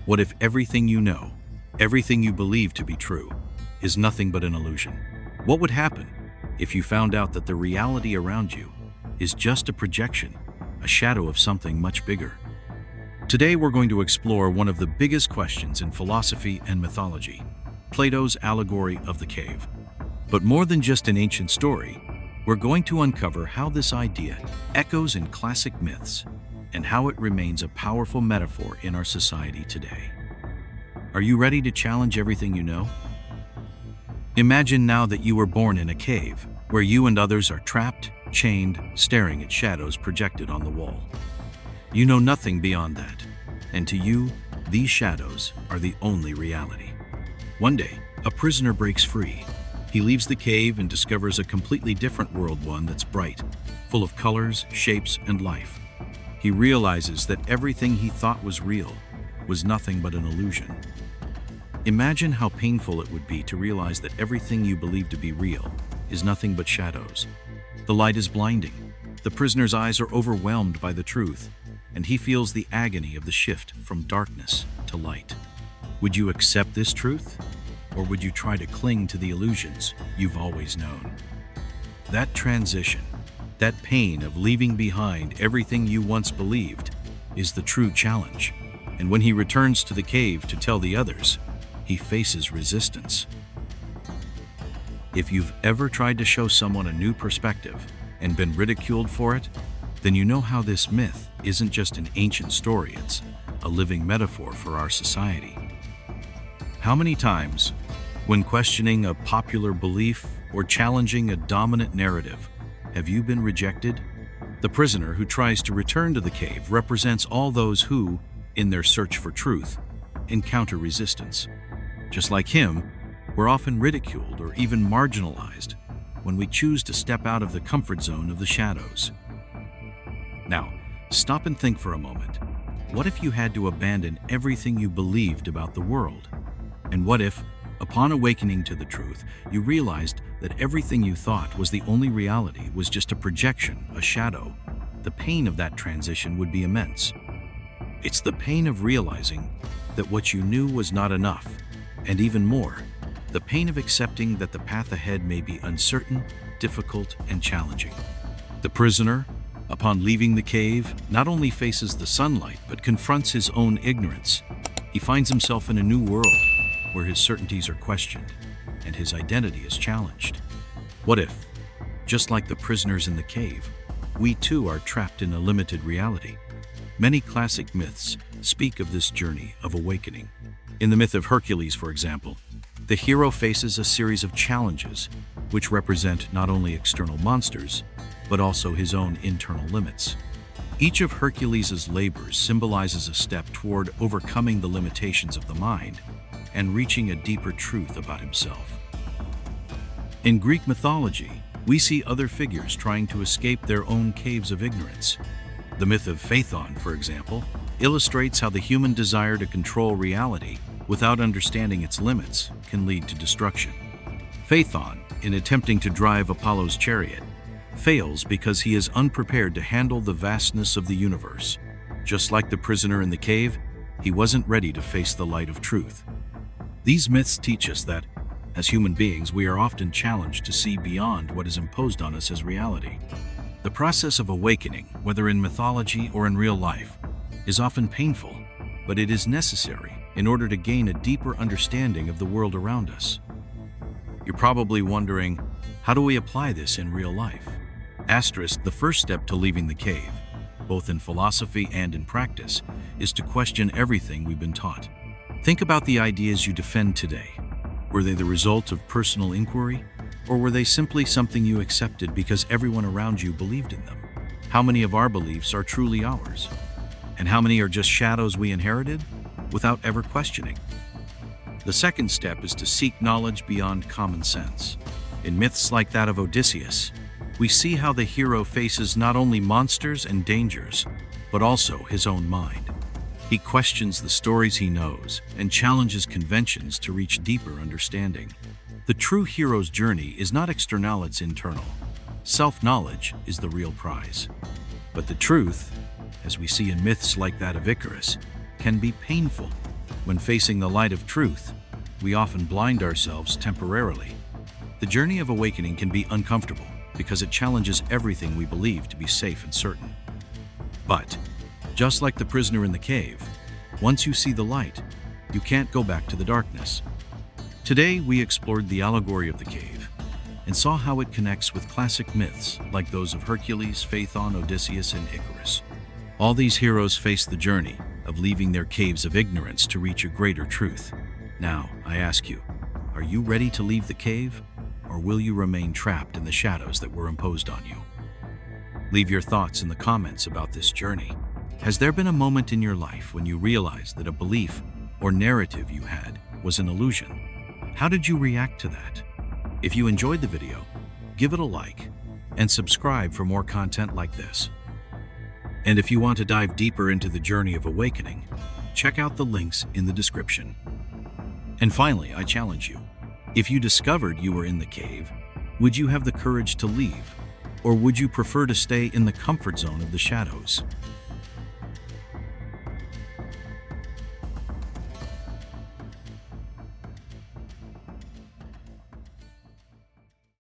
What if everything you know, everything you believe to be true, is nothing but an illusion? What would happen if you found out that the reality around you is just a projection, a shadow of something much bigger? Today we're going to explore one of the biggest questions in philosophy and mythology, Plato's Allegory of the Cave. But more than just an ancient story, we're going to uncover how this idea echoes in classic myths and how it remains a powerful metaphor in our society today. Are you ready to challenge everything you know? Imagine now that you were born in a cave, where you and others are trapped, chained, staring at shadows projected on the wall. You know nothing beyond that, and to you, these shadows are the only reality. One day, a prisoner breaks free. He leaves the cave and discovers a completely different world, one that's bright, full of colors, shapes, and life. He realizes that everything he thought was real was nothing but an illusion. Imagine how painful it would be to realize that everything you believe to be real is nothing but shadows. The light is blinding. The prisoner's eyes are overwhelmed by the truth, and he feels the agony of the shift from darkness to light. Would you accept this truth? Or would you try to cling to the illusions you've always known? That transition, that pain of leaving behind everything you once believed, is the true challenge. And when he returns to the cave to tell the others, he faces resistance. If you've ever tried to show someone a new perspective and been ridiculed for it, then you know how this myth isn't just an ancient story, it's a living metaphor for our society. How many times, when questioning a popular belief or challenging a dominant narrative, have you been rejected? The prisoner who tries to return to the cave represents all those who, in their search for truth, encounter resistance. Just like him, we're often ridiculed or even marginalized when we choose to step out of the comfort zone of the shadows. Now, stop and think for a moment. What if you had to abandon everything you believed about the world? And what if, upon awakening to the truth, you realized that everything you thought was the only reality was just a projection, a shadow? The pain of that transition would be immense. It's the pain of realizing that what you knew was not enough, and even more, the pain of accepting that the path ahead may be uncertain, difficult, and challenging. The prisoner, upon leaving the cave, not only faces the sunlight, but confronts his own ignorance. He finds himself in a new world, where his certainties are questioned and his identity is challenged. What if, just like the prisoners in the cave, we too are trapped in a limited reality? Many classic myths speak of this journey of awakening. In the myth of Hercules, for example, the hero faces a series of challenges which represent not only external monsters, but also his own internal limits. Each of Hercules' labors symbolizes a step toward overcoming the limitations of the mind and reaching a deeper truth about himself. In Greek mythology, we see other figures trying to escape their own caves of ignorance. The myth of Phaethon, for example, illustrates how the human desire to control reality without understanding its limits can lead to destruction. Phaethon, in attempting to drive Apollo's chariot, fails because he is unprepared to handle the vastness of the universe. Just like the prisoner in the cave, he wasn't ready to face the light of truth. These myths teach us that, as human beings, we are often challenged to see beyond what is imposed on us as reality. The process of awakening, whether in mythology or in real life, is often painful, but it is necessary in order to gain a deeper understanding of the world around us. You're probably wondering, how do we apply this in real life? Asterisk, the first step to leaving the cave, both in philosophy and in practice, is to question everything we've been taught. Think about the ideas you defend today. Were they the result of personal inquiry, or were they simply something you accepted because everyone around you believed in them? How many of our beliefs are truly ours? And how many are just shadows we inherited without ever questioning? The second step is to seek knowledge beyond common sense. In myths like that of Odysseus, we see how the hero faces not only monsters and dangers, but also his own mind. He questions the stories he knows and challenges conventions to reach deeper understanding. The true hero's journey is not external, it's internal. Self-knowledge is the real prize. But the truth, as we see in myths like that of Icarus, can be painful. When facing the light of truth, we often blind ourselves temporarily. The journey of awakening can be uncomfortable because it challenges everything we believe to be safe and certain. But, just like the prisoner in the cave, once you see the light, you can't go back to the darkness. Today, we explored the allegory of the cave and saw how it connects with classic myths like those of Hercules, Phaethon, Odysseus, and Icarus. All these heroes faced the journey of leaving their caves of ignorance to reach a greater truth. Now, I ask you, are you ready to leave the cave, or will you remain trapped in the shadows that were imposed on you? Leave your thoughts in the comments about this journey. Has there been a moment in your life when you realized that a belief or narrative you had was an illusion? How did you react to that? If you enjoyed the video, give it a like and subscribe for more content like this. And if you want to dive deeper into the journey of awakening, check out the links in the description. And finally, I challenge you. If you discovered you were in the cave, would you have the courage to leave? Or would you prefer to stay in the comfort zone of the shadows?